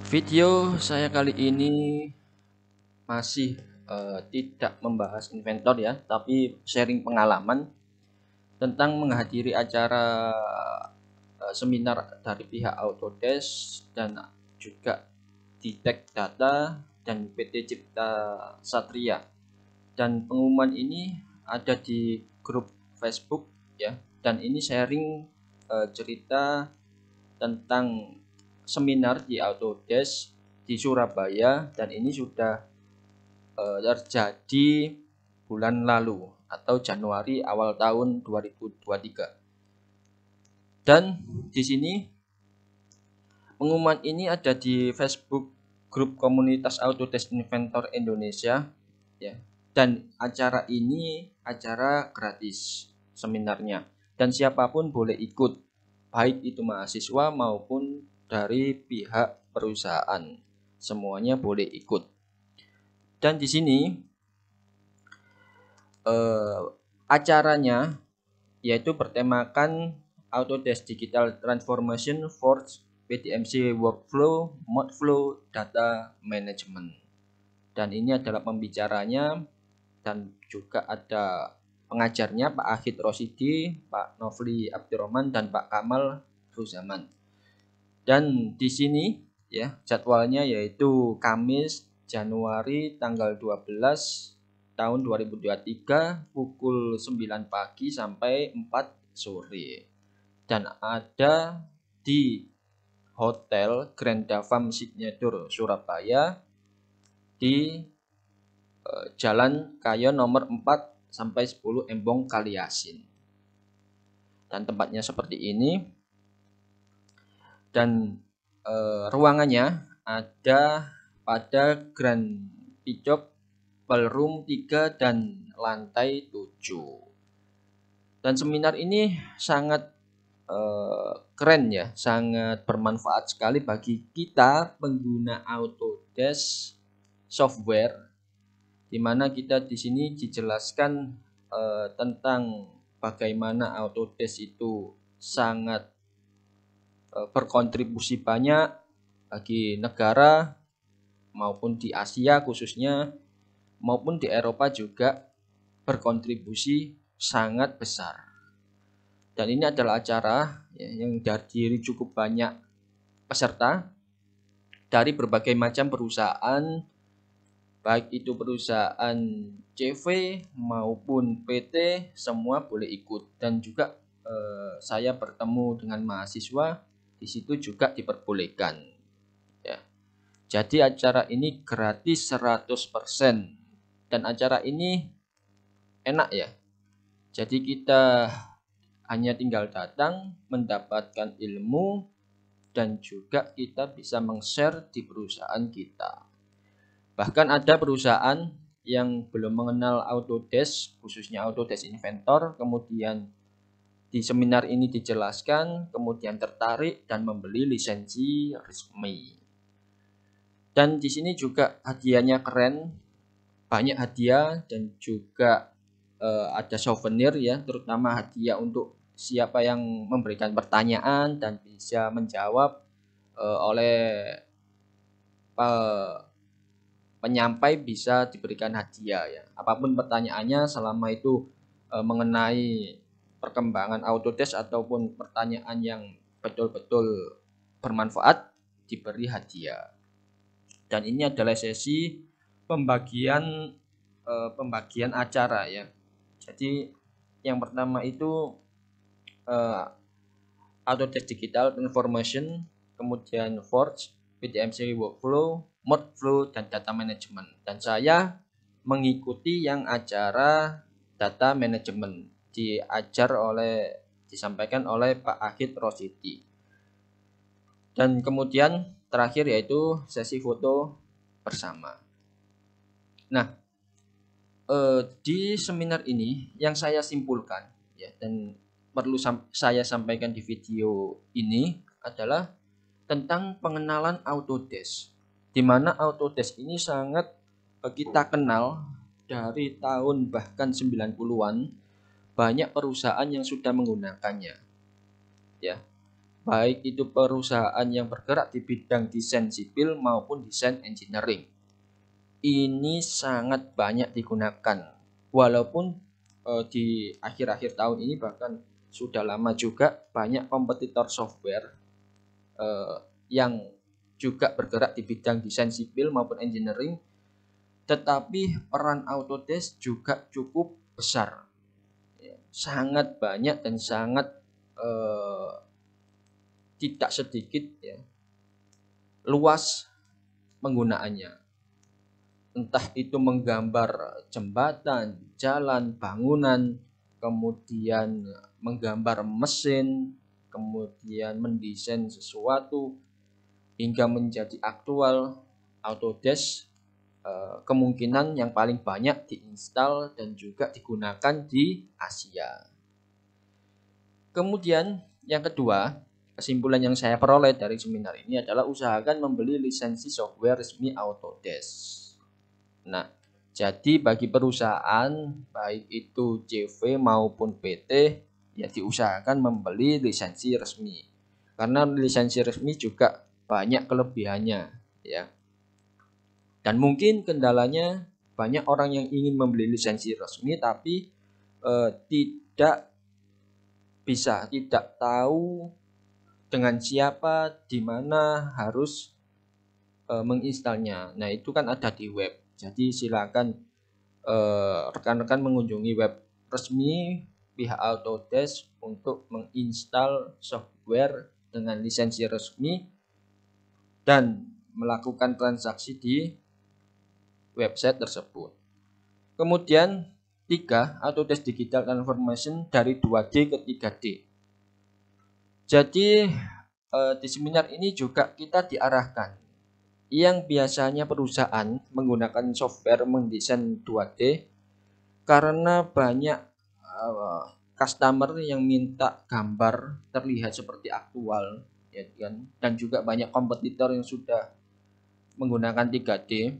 Video saya kali ini masih tidak membahas inventor ya, tapi sharing pengalaman tentang menghadiri acara seminar dari pihak Autodesk dan juga di Tech Data dan PT Cipta Satria. Dan pengumuman ini ada di grup Facebook ya, dan ini sharing cerita tentang seminar di Autodesk di Surabaya, dan ini sudah terjadi bulan lalu atau Januari awal tahun 2023. Dan di sini pengumuman ini ada di Facebook grup komunitas Autodesk Inventor Indonesia ya. Dan acara ini acara gratis seminarnya, dan siapapun boleh ikut, baik itu mahasiswa maupun dari pihak perusahaan, semuanya boleh ikut. Dan di sini acaranya yaitu bertemakan Autodesk Digital Transformation Forge PDMC Workflow Modflow Data Management. Dan ini adalah pembicaranya dan juga ada pengajarnya Pak Ahid Rosidi, Pak Nofli Abdurrahman, dan Pak Kamal Ruzaman. Dan di sini ya jadwalnya yaitu Kamis Januari tanggal 12 tahun 2023 pukul 9 pagi sampai 4 sore. Dan ada di Hotel Grand Davam Signature Surabaya di Jalan Kayo nomor 4 sampai 10 Embong Kaliasin. Dan tempatnya seperti ini. Dan ruangannya ada pada Grand Picop Ballroom 3 dan lantai 7. Dan seminar ini sangat keren ya, sangat bermanfaat sekali bagi kita pengguna Autodesk software, di mana kita di sini dijelaskan tentang bagaimana Autodesk itu sangat berkontribusi banyak bagi negara maupun di Asia khususnya maupun di Eropa juga berkontribusi sangat besar. Dan ini adalah acara ya, yang dihadiri cukup banyak peserta dari berbagai macam perusahaan, baik itu perusahaan CV maupun PT, semua boleh ikut. Dan juga saya bertemu dengan mahasiswa di situ juga diperbolehkan ya. Jadi acara ini gratis 100%, dan acara ini enak ya. Jadi kita hanya tinggal datang, mendapatkan ilmu, dan juga kita bisa meng-share di perusahaan kita. Bahkan ada perusahaan yang belum mengenal Autodesk, khususnya Autodesk Inventor, kemudian di seminar ini dijelaskan, kemudian tertarik dan membeli lisensi resmi. Dan di sini juga hadiahnya keren, banyak hadiah, dan juga ada souvenir ya, terutama hadiah untuk siapa yang memberikan pertanyaan dan bisa menjawab oleh penyampai bisa diberikan hadiah ya. Apapun pertanyaannya selama itu mengenai perkembangan Autodesk ataupun pertanyaan yang betul-betul bermanfaat, diberi hadiah. Dan ini adalah sesi pembagian acara ya. Jadi yang pertama itu Autodesk Digital Transformation, kemudian Forge, PDMC Workflow, Modflow, dan Data Management. Dan saya mengikuti yang acara Data Management, disampaikan oleh Pak Ahid Rosidi. Dan kemudian terakhir yaitu sesi foto bersama. Nah, di seminar ini yang saya simpulkan ya, dan perlu saya sampaikan di video ini adalah tentang pengenalan Autodesk, di mana Autodesk ini sangat kita kenal dari tahun bahkan 90-an, banyak perusahaan yang sudah menggunakannya ya. baik itu perusahaan yang bergerak di bidang desain sipil maupun desain engineering. Ini sangat banyak digunakan, walaupun di akhir-akhir tahun ini bahkan sudah lama juga banyak kompetitor software yang juga bergerak di bidang desain sipil maupun engineering, tetapi peran Autodesk juga cukup besar, sangat banyak dan sangat tidak sedikit ya, luas penggunaannya. Entah itu menggambar jembatan, jalan, bangunan, kemudian menggambar mesin, kemudian mendesain sesuatu hingga menjadi aktual. Autodesk kemungkinan yang paling banyak diinstal dan juga digunakan di Asia. Kemudian yang kedua, kesimpulan yang saya peroleh dari seminar ini adalah usahakan membeli lisensi software resmi Autodesk. Nah, jadi bagi perusahaan baik itu CV maupun PT ya diusahakan membeli lisensi resmi. Karena lisensi resmi juga banyak kelebihannya ya. Dan mungkin kendalanya banyak orang yang ingin membeli lisensi resmi tapi tidak tahu dengan siapa, di mana harus menginstalnya. Nah, itu kan ada di web. Jadi silakan rekan-rekan mengunjungi web resmi pihak Autodesk untuk menginstal software dengan lisensi resmi dan melakukan transaksi di website tersebut. Kemudian 3, Autodesk Digital Transformation dari 2D ke 3D. Jadi di seminar ini juga kita diarahkan yang biasanya perusahaan menggunakan software mendesain 2D karena banyak customer yang minta gambar terlihat seperti aktual ya kan, dan juga banyak kompetitor yang sudah menggunakan 3D.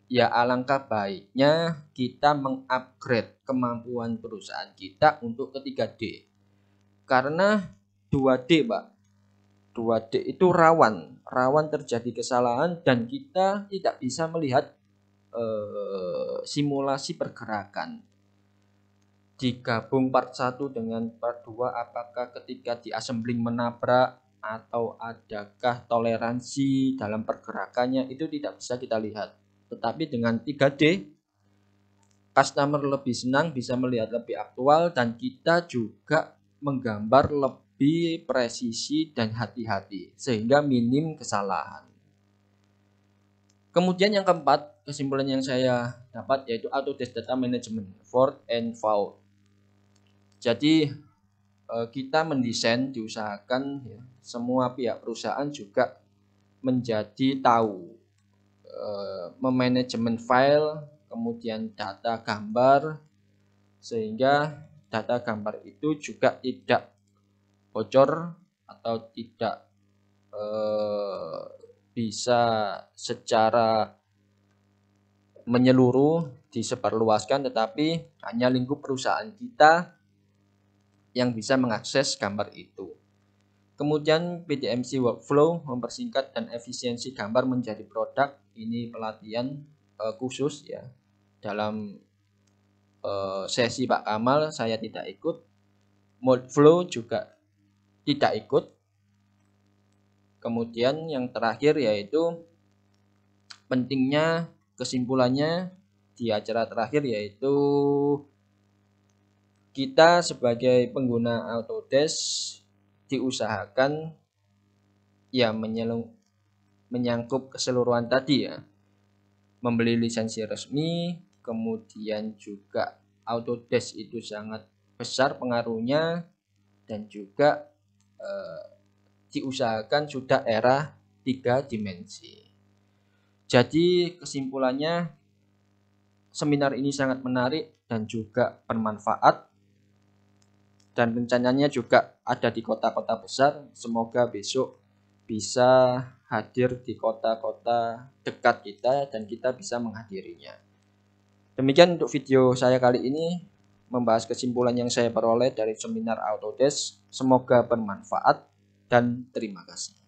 Ya alangkah baiknya kita mengupgrade kemampuan perusahaan kita untuk ke 3D. Karena 2D, Pak. 2D itu rawan terjadi kesalahan dan kita tidak bisa melihat simulasi pergerakan. Digabung part 1 dengan part 2, apakah ketika di assembling menabrak atau adakah toleransi dalam pergerakannya, itu tidak bisa kita lihat. Tetapi dengan 3D, customer lebih senang, bisa melihat lebih aktual, dan kita juga menggambar lebih presisi dan hati-hati sehingga minim kesalahan. Kemudian yang keempat, kesimpulan yang saya dapat yaitu Autodesk Data Management Forth and Fourth. Jadi kita mendesain diusahakan ya, semua pihak perusahaan juga menjadi tahu memanajemen file, kemudian data gambar, sehingga data gambar itu juga tidak bocor atau tidak bisa secara menyeluruh disebarluaskan, tetapi hanya lingkup perusahaan kita yang bisa mengakses gambar itu. Kemudian PDMC workflow, mempersingkat dan efisiensi gambar menjadi produk. Ini pelatihan khusus ya. Dalam sesi Pak Kamal saya tidak ikut. Mode flow juga tidak ikut. Kemudian yang terakhir yaitu pentingnya, kesimpulannya di acara terakhir yaitu kita sebagai pengguna Autodesk diusahakan ya menyangkut keseluruhan tadi ya. Membeli lisensi resmi, kemudian juga Autodesk itu sangat besar pengaruhnya, dan juga diusahakan sudah era 3 dimensi. Jadi kesimpulannya, seminar ini sangat menarik dan juga bermanfaat, dan rencananya juga ada di kota-kota besar. Semoga besok bisa hadir di kota-kota dekat kita dan kita bisa menghadirinya. Demikian untuk video saya kali ini, membahas kesimpulan yang saya peroleh dari seminar Autodesk. Semoga bermanfaat dan terima kasih.